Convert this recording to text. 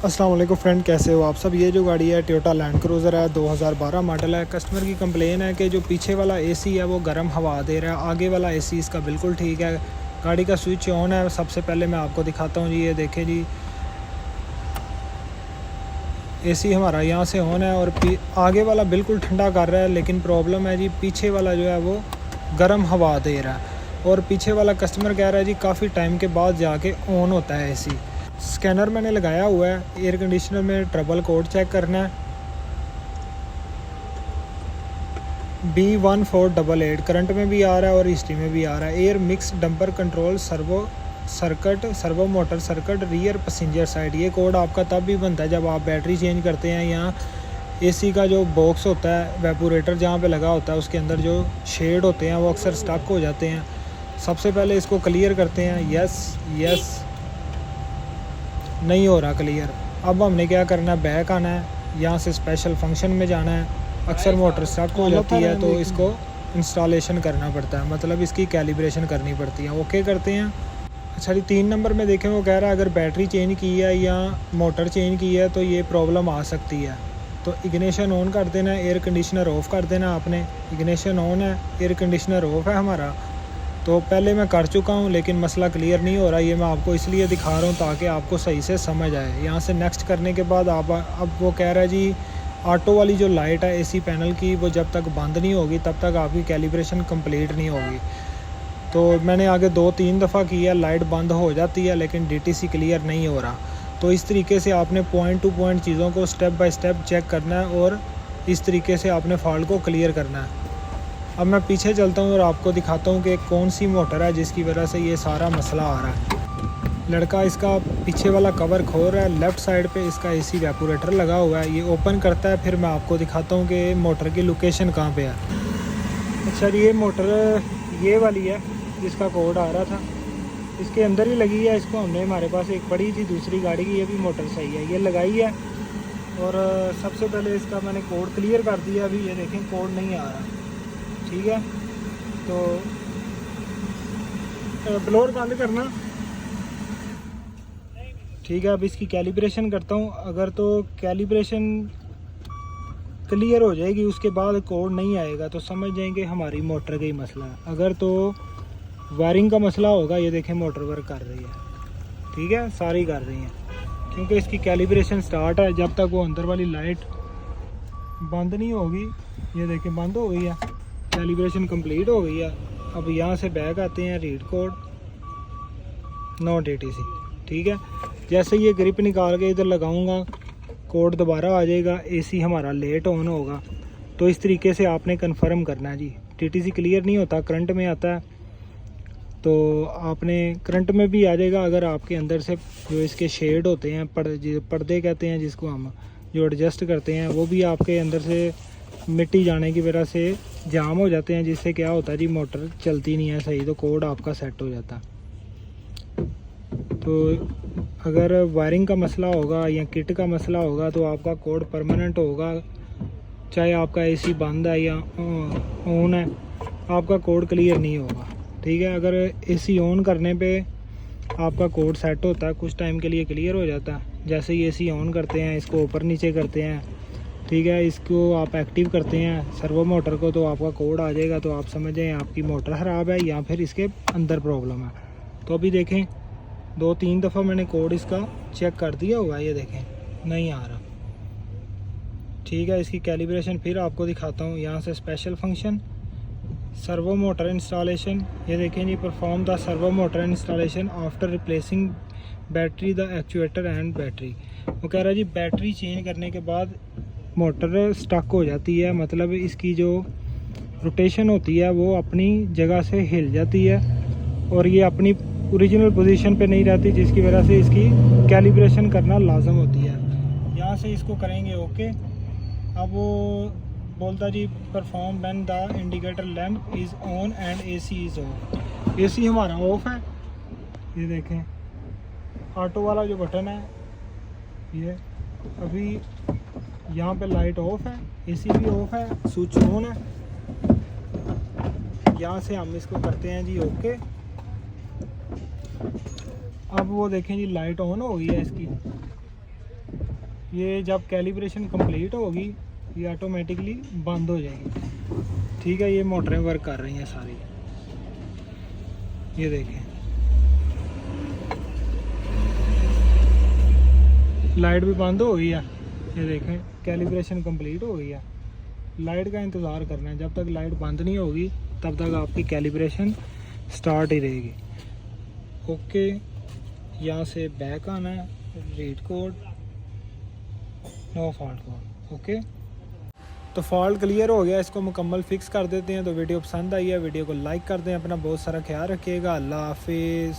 अस्सलाम वालेकुम फ्रेंड, कैसे हो आप सब। ये जो गाड़ी है टोयोटा लैंड क्रूज़र है, 2012 मॉडल है। कस्टमर की कंप्लेन है कि जो पीछे वाला एसी है वो गर्म हवा दे रहा है, आगे वाला एसी इसका बिल्कुल ठीक है। गाड़ी का स्विच ऑन है। सबसे पहले मैं आपको दिखाता हूँ जी, ये देखें जी, एसी हमारा यहाँ से ऑन है और आगे वाला बिल्कुल ठंडा कर रहा है, लेकिन प्रॉब्लम है जी पीछे वाला जो है वो गर्म हवा दे रहा है। और पीछे वाला कस्टमर कह रहा है जी काफ़ी टाइम के बाद जाके ऑन होता है एसी। स्कैनर मैंने लगाया हुआ है, एयर कंडीशनर में ट्रबल कोड चेक करना है। B1488 करंट में भी आ रहा है और हिस्ट्री में भी आ रहा है। Air mix dumper control servo circuit, servo motor circuit, rear passenger side. ये कोड आपका तब भी बनता है जब आप बैटरी चेंज करते हैं या एसी का जो बॉक्स होता है, वेपोरेटर जहाँ पे लगा होता है, उसके अंदर जो शेड होते हैं वो अक्सर स्टक हो जाते हैं। सबसे पहले इसको क्लियर करते हैं। यस यस, नहीं हो रहा क्लियर। अब हमने क्या करना है, बैक आना है, यहाँ से स्पेशल फंक्शन में जाना है। अक्सर मोटर स्टक हो जाती है तो इसको इंस्टॉलेशन करना पड़ता है, मतलब इसकी कैलिब्रेशन करनी पड़ती है। ओके करते हैं। अच्छा जी, 3 नंबर में देखें, वो कह रहा है अगर बैटरी चेंज की है या मोटर चेंज की है तो ये प्रॉब्लम आ सकती है। तो इग्निशन ऑन कर देना है, एयर कंडीशनर ऑफ़ कर देना आपने। इग्निशन ऑन है, एयर कंडीशनर ऑफ़ है हमारा। तो पहले मैं कर चुका हूँ लेकिन मसला क्लियर नहीं हो रहा। ये मैं आपको इसलिए दिखा रहा हूँ ताकि आपको सही से समझ आए। यहाँ से नेक्स्ट करने के बाद आप अब वो कह रहा है जी ऑटो वाली जो लाइट है एसी पैनल की, वो जब तक बंद नहीं होगी तब तक आपकी कैलिब्रेशन कंप्लीट नहीं होगी। तो मैंने आगे 2-3 दफ़ा किया, लाइट बंद हो जाती है लेकिन DTC क्लियर नहीं हो रहा। तो इस तरीके से आपने पॉइंट टू पॉइंट चीज़ों को स्टेप बाय स्टेप चेक करना है और इस तरीके से आपने फॉल्ट को क्लियर करना है। अब मैं पीछे चलता हूँ और आपको दिखाता हूँ कि कौन सी मोटर है जिसकी वजह से ये सारा मसला आ रहा है। लड़का इसका पीछे वाला कवर खोल रहा है। लेफ़्ट साइड पे इसका एसी वेपोरेटर लगा हुआ है, ये ओपन करता है। फिर मैं आपको दिखाता हूँ कि मोटर की लोकेशन कहाँ पे है। अच्छा जी, ये मोटर ये वाली है जिसका कोड आ रहा था, इसके अंदर ही लगी है। इसको हमने, हमारे पास एक पड़ी थी दूसरी गाड़ी की, ये भी मोटर सही है, ये लगाई है। और सबसे पहले इसका मैंने कोड क्लियर कर दिया। अभी ये देखें कोड नहीं आ रहा, ठीक है। तो ब्लोअर बंद करना, ठीक है। अब इसकी कैलिब्रेशन करता हूँ। अगर तो कैलिब्रेशन क्लियर हो जाएगी उसके बाद कोड नहीं आएगा तो समझ जाएंगे हमारी मोटर का ही मसला है। अगर तो वायरिंग का मसला होगा, ये देखें मोटर वर्क कर रही है, ठीक है, सारी कर रही हैं क्योंकि इसकी कैलिब्रेशन स्टार्ट है। जब तक वो अंदर वाली लाइट बंद नहीं होगी, ये देखें बंद हो गई है, कैलिब्रेशन कंप्लीट हो गई है। अब यहाँ से बैक आते हैं, रीड कोड नॉट DTC, ठीक है। जैसे ये ग्रिप निकाल के इधर लगाऊंगा, कोड दोबारा आ जाएगा, एसी हमारा लेट ऑन होगा। तो इस तरीके से आपने कंफर्म करना है जी। DTC क्लियर नहीं होता, करंट में आता है। तो आपने करंट में भी आ जाएगा अगर आपके अंदर से जो इसके शेड होते हैं, पर्दे कहते हैं जिसको हम, जो एडजस्ट करते हैं, वो भी आपके अंदर से मिट्टी जाने की वजह से जाम हो जाते हैं, जिससे क्या होता है जी मोटर चलती नहीं है सही, तो कोड आपका सेट हो जाता है। तो अगर वायरिंग का मसला होगा या किट का मसला होगा तो आपका कोड परमानेंट होगा, चाहे आपका एसी बंद है या ऑन है, आपका कोड क्लियर नहीं होगा, ठीक है। अगर एसी ऑन करने पे आपका कोड सेट होता है, कुछ टाइम के लिए क्लियर हो जाता है। जैसे ही एसी ऑन करते हैं, इसको ऊपर नीचे करते हैं, ठीक है, इसको आप एक्टिव करते हैं सर्वो मोटर को, तो आपका कोड आ जाएगा। तो आप समझ जाएं आपकी मोटर ख़राब है या फिर इसके अंदर प्रॉब्लम है। तो अभी देखें 2-3 दफ़ा मैंने कोड इसका चेक कर दिया हुआ है, ये देखें नहीं आ रहा, ठीक है। इसकी कैलिब्रेशन फिर आपको दिखाता हूँ। यहाँ से special function, servo motor installation, ये देखें जी, perform the servo motor installation after replacing battery the actuator and battery. वो कह रहा है जी बैटरी चेंज करने के बाद मोटर स्टक हो जाती है, मतलब इसकी जो रोटेशन होती है वो अपनी जगह से हिल जाती है और ये अपनी ओरिजिनल पोजीशन पे नहीं रहती, जिसकी वजह से इसकी कैलिब्रेशन करना लाजम होती है। यहाँ से इसको करेंगे ओके। अब वो बोलता जी perform when the indicator lamp is on and AC is off. AC हमारा ऑफ है, ये देखें ऑटो वाला जो बटन है ये, अभी यहाँ पे लाइट ऑफ है, एसी भी ऑफ है, स्विच ऑन है। यहाँ से हम इसको करते हैं जी ओके। अब वो देखें जी लाइट ऑन हो गई है इसकी, ये जब कैलिब्रेशन कंप्लीट होगी ये ऑटोमेटिकली बंद हो जाएगी। ठीक है, ये मोटरें वर्क कर रही हैं सारी, ये देखें लाइट भी बंद हो गई है। ये देखें कैलिब्रेशन कंप्लीट हो गई है। लाइट का इंतज़ार करना है, जब तक लाइट बंद नहीं होगी तब तक आपकी कैलिब्रेशन स्टार्ट ही रहेगी। ओके, यहाँ से बैक आना है, read code, no fault code. Okay, तो फॉल्ट क्लियर हो गया, इसको मुकम्मल फिक्स कर देते हैं। तो वीडियो पसंद आई है वीडियो को लाइक कर दें, अपना बहुत सारा ख्याल रखिएगा। अल्लाह हाफिज़।